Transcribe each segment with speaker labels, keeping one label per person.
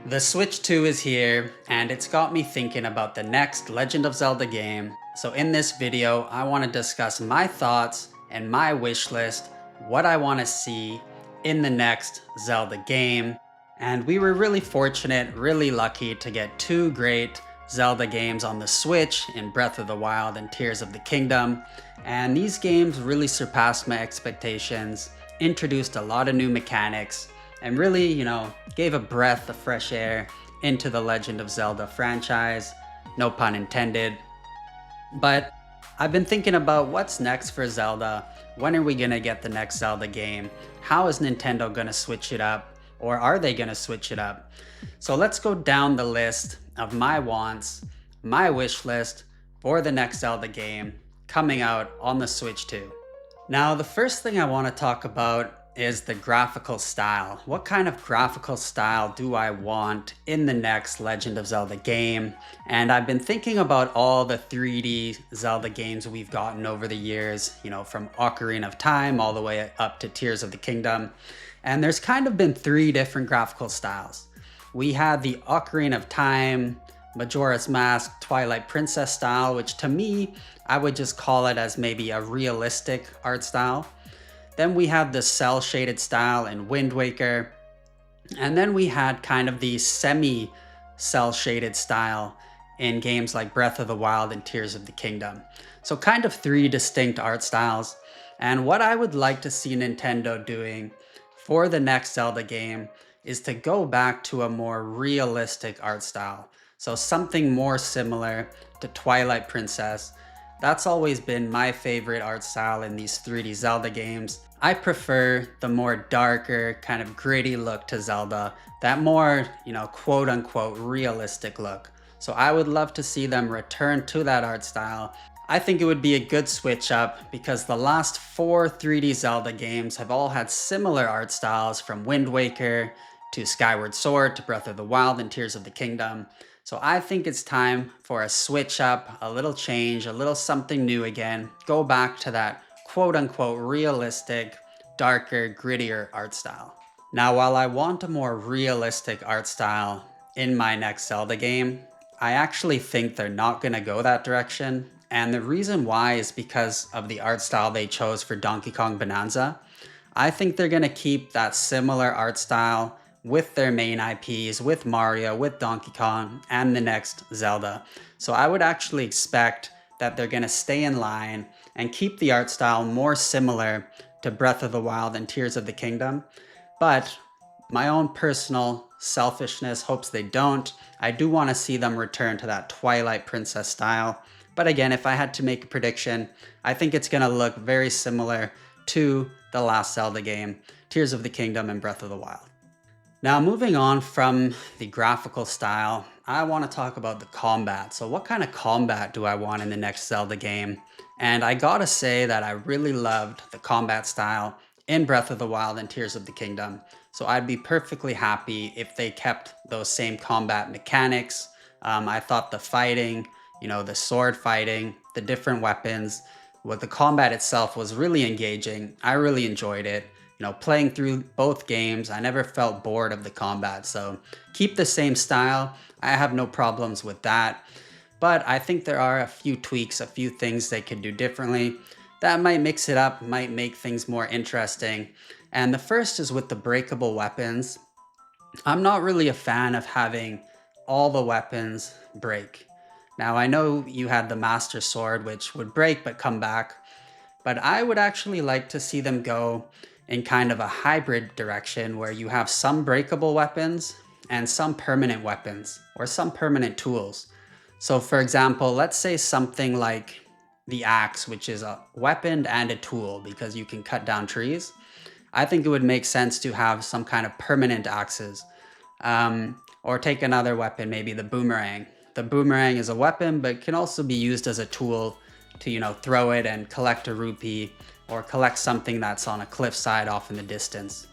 Speaker 1: The Switch 2 is here, and it's got me thinking about the next Legend of Zelda game. So in this video, I want to discuss my thoughts and my wish list, what I want to see in the next Zelda game. And we were really fortunate, really lucky to get two great Zelda games on the Switch in Breath of the Wild and Tears of the Kingdom. And these games really surpassed my expectations, introduced a lot of new mechanics, and really, gave a breath of fresh air into the Legend of Zelda franchise, no pun intended. But I've been thinking about what's next for Zelda. When are we gonna get the next Zelda game? How is Nintendo gonna switch it up? Or are they gonna switch it up? So let's go down the list of my wants, my wish list for the next Zelda game coming out on the Switch 2. Now, the first thing I want to talk about is the graphical style. What kind of graphical style do I want in the next Legend of Zelda game? And I've been thinking about all the 3D Zelda games we've gotten over the years, from Ocarina of Time all the way up to Tears of the Kingdom. And there's kind of been three different graphical styles. We had the Ocarina of Time, Majora's Mask, Twilight Princess style, which to me, I would just call it as maybe a realistic art style. Then we had the cell shaded style in Wind Waker. And then we had kind of the semi cell shaded style in games like Breath of the Wild and Tears of the Kingdom. So kind of three distinct art styles. And what I would like to see Nintendo doing for the next Zelda game is to go back to a more realistic art style. So something more similar to Twilight Princess. That's always been my favorite art style in these 3D Zelda games. I prefer the more darker, kind of gritty look to Zelda, that more, quote unquote realistic look. So I would love to see them return to that art style. I think it would be a good switch up because the last 4 3D Zelda games have all had similar art styles, from Wind Waker to Skyward Sword to Breath of the Wild and Tears of the Kingdom. So I think it's time for a switch up, a little change, a little something new again. Go back to that quote unquote realistic, darker, grittier art style. Now, while I want a more realistic art style in my next Zelda game, I actually think they're not gonna go that direction. And the reason why is because of the art style they chose for Donkey Kong Bonanza. I think they're gonna keep that similar art style with their main IPs, with Mario, with Donkey Kong, and the next Zelda. So I would actually expect that they're gonna stay in line and keep the art style more similar to Breath of the Wild and Tears of the Kingdom. But my own personal selfishness hopes they don't. I do want to see them return to that Twilight Princess style. But again, if I had to make a prediction, I think it's gonna look very similar to the last Zelda game, Tears of the Kingdom and Breath of the Wild. Now, moving on from the graphical style, I want to talk about the combat. So what kind of combat do I want in the next Zelda game? And I gotta say that I really loved the combat style in Breath of the Wild and Tears of the Kingdom. So I'd be perfectly happy if they kept those same combat mechanics. I thought the fighting, the sword fighting, the different weapons, the combat itself was really engaging. I really enjoyed it. Playing through both games, I never felt bored of the combat. So keep the same style. I have no problems with that. But I think there are a few tweaks, a few things they could do differently that might mix it up, might make things more interesting. And the first is with the breakable weapons. I'm not really a fan of having all the weapons break. Now, I know you had the Master Sword, which would break but come back. But I would actually like to see them go in kind of a hybrid direction where you have some breakable weapons and some permanent weapons or some permanent tools. So for example, let's say something like the axe, which is a weapon and a tool because you can cut down trees. I think it would make sense to have some kind of permanent axes. Or take another weapon, maybe the boomerang. The boomerang is a weapon, but can also be used as a tool to, throw it and collect a rupee or collect something that's on a cliffside off in the distance.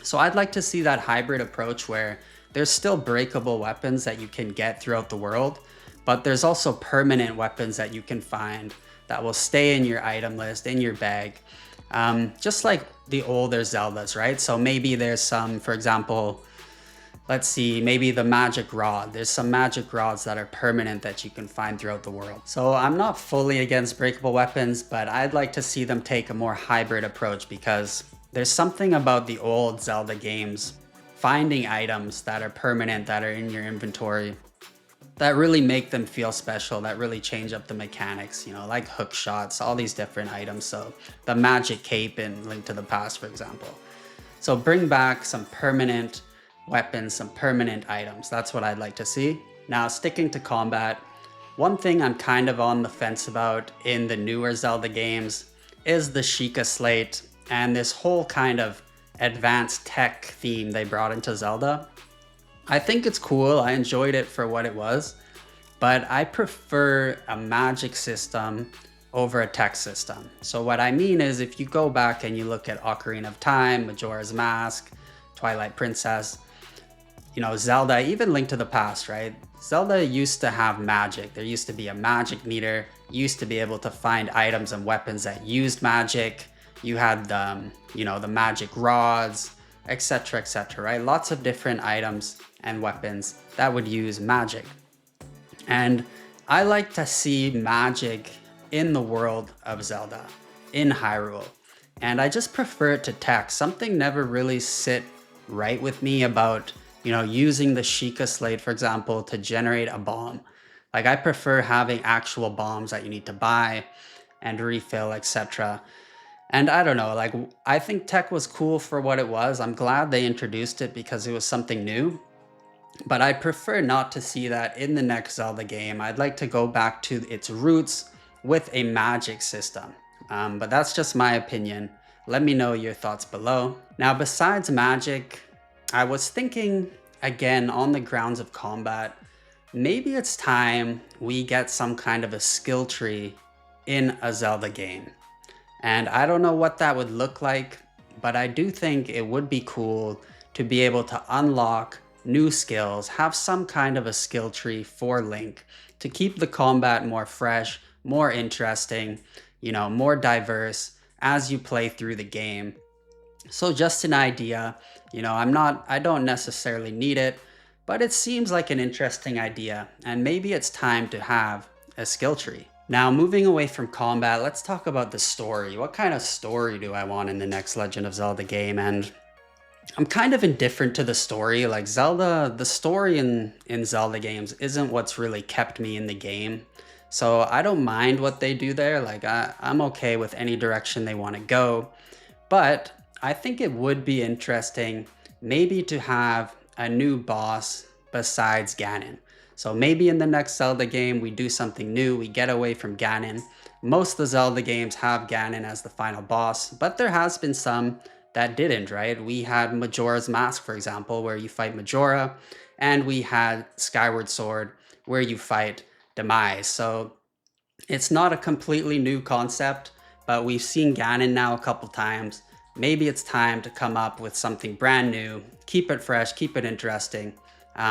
Speaker 1: So I'd like to see that hybrid approach where there's still breakable weapons that you can get throughout the world, but there's also permanent weapons that you can find that will stay in your item list, in your bag, just like the older Zeldas, right? So maybe there's some, for example, Let's see, maybe the magic rod. There's some magic rods that are permanent that you can find throughout the world. So I'm not fully against breakable weapons, but I'd like to see them take a more hybrid approach because there's something about the old Zelda games, finding items that are permanent, that are in your inventory, that really make them feel special, that really change up the mechanics, you know, like hook shots, all these different items. So the magic cape in Link to the Past, for example. So bring back some permanent weapons, some permanent items. That's what I'd like to see. Now, sticking to combat, one thing I'm kind of on the fence about in the newer Zelda games is the Sheikah Slate and this whole kind of advanced tech theme they brought into Zelda. I think it's cool. I enjoyed it for what it was, but I prefer a magic system over a tech system. So what I mean is if you go back and you look at Ocarina of Time, Majora's Mask, Twilight Princess, you know, Zelda, even Link to the Past, right? Zelda used to have magic. There used to be a magic meter. You used to be able to find items and weapons that used magic. You had you know, the magic rods, etc., right? Lots of different items and weapons that would use magic. And I like to see magic in the world of Zelda, in Hyrule. And I just prefer it to tech. Something never really sit right with me about, you know, using the Sheikah Slate, for example, to generate a bomb. Like I prefer having actual bombs that you need to buy and refill, etc. And I don't know, like I think tech was cool for what it was. I'm glad they introduced it because it was something new. But I'd prefer not to see that in the next Zelda game. I'd like to go back to its roots with a magic system. But that's just my opinion. Let me know your thoughts below. Now, besides magic, I was thinking, again, on the grounds of combat, maybe it's time we get some kind of a skill tree in a Zelda game. And I don't know what that would look like, but I do think it would be cool to be able to unlock new skills, have some kind of a skill tree for Link to keep the combat more fresh, more interesting, you know, more diverse as you play through the game. So just an idea, you know, I don't necessarily need it, but it seems like an interesting idea, and maybe it's time to have a skill tree. Now, moving away from combat, let's talk about the story. What kind of story do I want in the next Legend of Zelda game? And I'm kind of indifferent to the story. Like Zelda, the story in Zelda games isn't what's really kept me in the game. So I don't mind what they do there. Like I'm okay with any direction they want to go. But I think it would be interesting maybe to have a new boss besides Ganon. So maybe in the next Zelda game, we do something new. We get away from Ganon. Most of the Zelda games have Ganon as the final boss, but there has been some that didn't, right? We had Majora's Mask, for example, where you fight Majora, and we had Skyward Sword, where you fight Demise. So it's not a completely new concept, but we've seen Ganon now a couple times. Maybe it's time to come up with something brand new, keep it fresh, keep it interesting.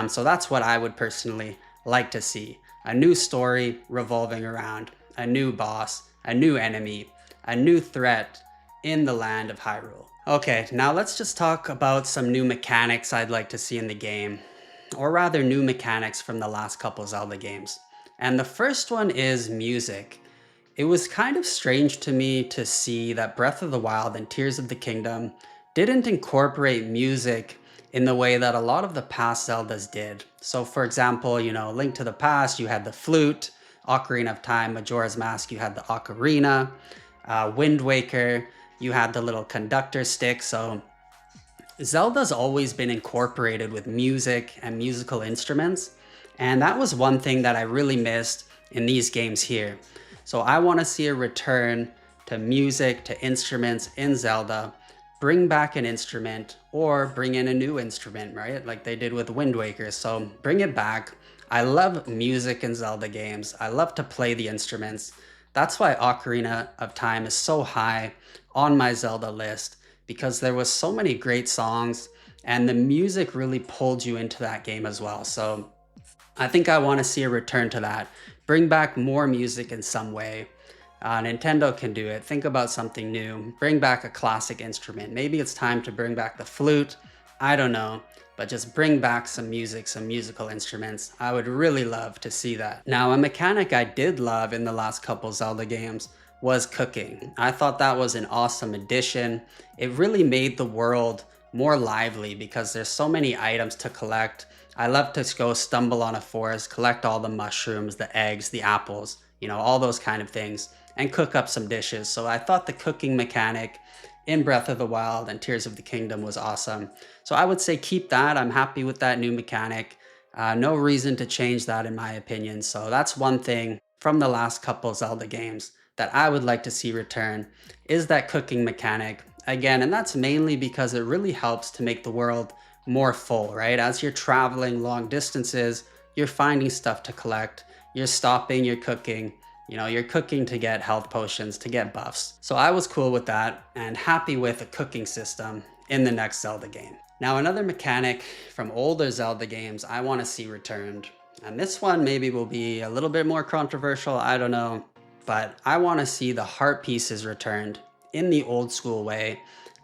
Speaker 1: So that's what I would personally like to see. A new story revolving around a new boss, a new enemy, a new threat in the land of Hyrule. Okay, now let's just talk about some new mechanics I'd like to see in the game, or rather new mechanics from the last couple Zelda games. And the first one is music. It was kind of strange to me to see that Breath of the Wild and Tears of the Kingdom didn't incorporate music in the way that a lot of the past Zeldas did. So for example, you know, Link to the Past, you had the flute, Ocarina of Time, Majora's Mask, you had the ocarina, Wind Waker, you had the little conductor stick. So Zelda's always been incorporated with music and musical instruments. And that was one thing that I really missed in these games here. So I want to see a return to music, to instruments in Zelda. Bring back an instrument or bring in a new instrument, right? Like they did with Wind Waker. So bring it back. I love music in Zelda games. I love to play the instruments. That's why Ocarina of Time is so high on my Zelda list, because there was so many great songs and the music really pulled you into that game as well. So I think I want to see a return to that. Bring back more music in some way. Nintendo can do it. Think about something new. Bring back a classic instrument. Maybe it's time to bring back the flute. I don't know. but just bring back some music, some musical instruments. I would really love to see that. Now, a mechanic I did love in the last couple Zelda games was cooking. I thought that was an awesome addition. It really made the world more lively because there's so many items to collect. I love to go stumble on a forest, collect all the mushrooms, the eggs, the apples, all those kind of things, and cook up some dishes. So I thought the cooking mechanic in Breath of the Wild and Tears of the Kingdom was awesome. So I would say keep that. I'm happy with that new mechanic. No reason to change that in my opinion. So that's one thing from the last couple Zelda games that I would like to see return is that cooking mechanic. Again, and that's mainly because it really helps to make the world more full, right? As you're traveling long distances, you're finding stuff to collect, you're stopping, you're cooking, you're cooking to get health potions, to get buffs. So I was cool with that and happy with a cooking system in the next Zelda game. Now, another mechanic from older Zelda games I want to see returned, and this one maybe will be a little bit more controversial, I don't know, but I want to see the heart pieces returned in the old school way.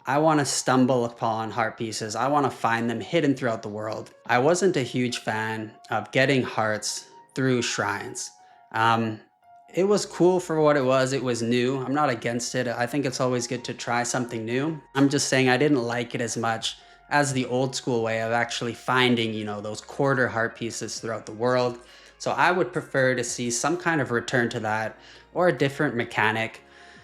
Speaker 1: I want to stumble upon heart pieces. I want to find them hidden throughout the world. I wasn't a huge fan of getting hearts through shrines. It was cool for what it was. It was new. I'm not against it. I think it's always good to try something new. I'm just saying I didn't like it as much as the old school way of actually finding, those quarter heart pieces throughout the world. So I would prefer to see some kind of return to that or a different mechanic.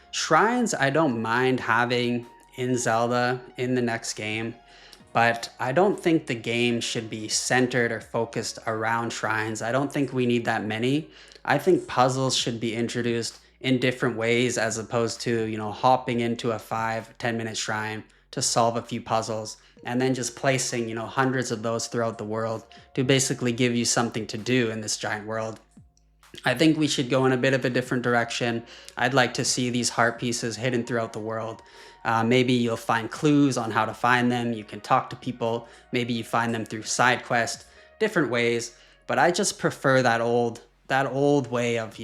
Speaker 1: Shrines, I don't mind having in Zelda in the next game, but I don't think the game should be centered or focused around shrines. I don't think we need that many. I think puzzles should be introduced in different ways as opposed to, hopping into a 5-10 minute shrine to solve a few puzzles and then just placing, hundreds of those throughout the world to basically give you something to do in this giant world. I think we should go in a bit of a different direction. I'd like to see these heart pieces hidden throughout the world. Maybe you'll find clues on how to find them. You can talk to people. Maybe you find them through side quests, different ways. But I just prefer that old way of,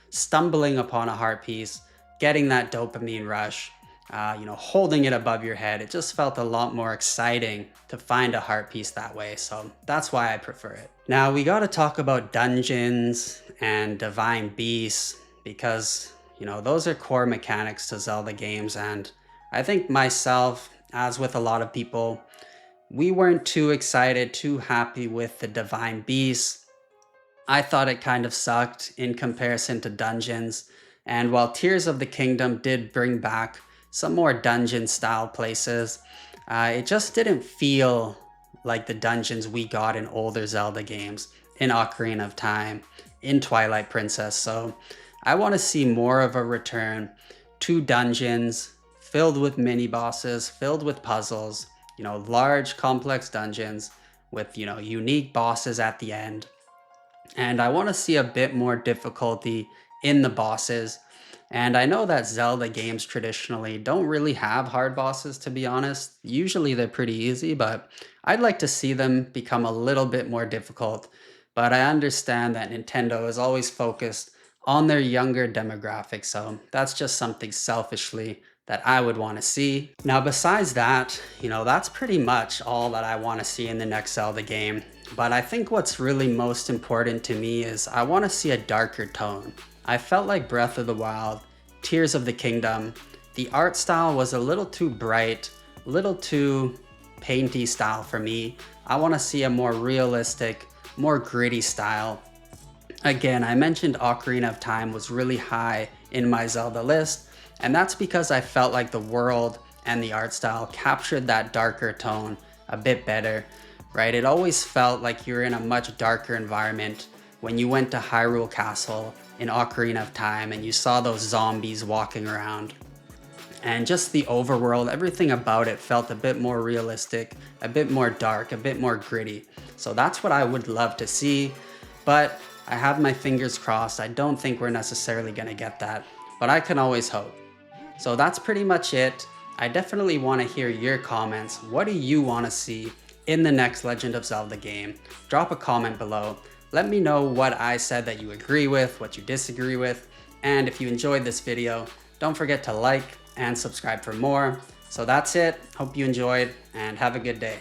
Speaker 1: stumbling upon a heart piece, getting that dopamine rush, holding it above your head. It just felt a lot more exciting to find a heart piece that way. So that's why I prefer it. Now we got to talk about dungeons and divine beasts because, those are core mechanics to Zelda games. And I think myself, as with a lot of people, we weren't too excited, too happy with the divine beasts. I thought it kind of sucked in comparison to dungeons. And while Tears of the Kingdom did bring back some more dungeon style places, it just didn't feel like the dungeons we got in older Zelda games, in Ocarina of Time, in Twilight Princess. So I want to see more of a return to dungeons filled with mini bosses, filled with puzzles, large complex dungeons with, unique bosses at the end. And I want to see a bit more difficulty in the bosses. And I know that Zelda games traditionally don't really have hard bosses, to be honest. Usually they're pretty easy, but I'd like to see them become a little bit more difficult. But I understand that Nintendo is always focused on their younger demographic, so that's just something selfishly that I would want to see. Now, besides that, that's pretty much all that I want to see in the next Zelda game. But I think what's really most important to me is I want to see a darker tone. I felt like Breath of the Wild, Tears of the Kingdom, the art style was a little too bright, a little too painty style for me. I want to see a more realistic, more gritty style. Again, I mentioned Ocarina of Time was really high in my Zelda list, and that's because I felt like the world and the art style captured that darker tone a bit better, right? It always felt like you're in a much darker environment when you went to Hyrule Castle in Ocarina of Time and you saw those zombies walking around. And just the overworld, everything about it felt a bit more realistic, a bit more dark, a bit more gritty. So that's what I would love to see, but I have my fingers crossed. I don't think we're necessarily gonna get that, but I can always hope. So that's pretty much it. I definitely want to hear your comments. What do you want to see in the next Legend of Zelda game? Drop a comment below. Let me know what I said that you agree with, what you disagree with, and if you enjoyed this video, don't forget to like and subscribe for more. So that's it. Hope you enjoyed and have a good day.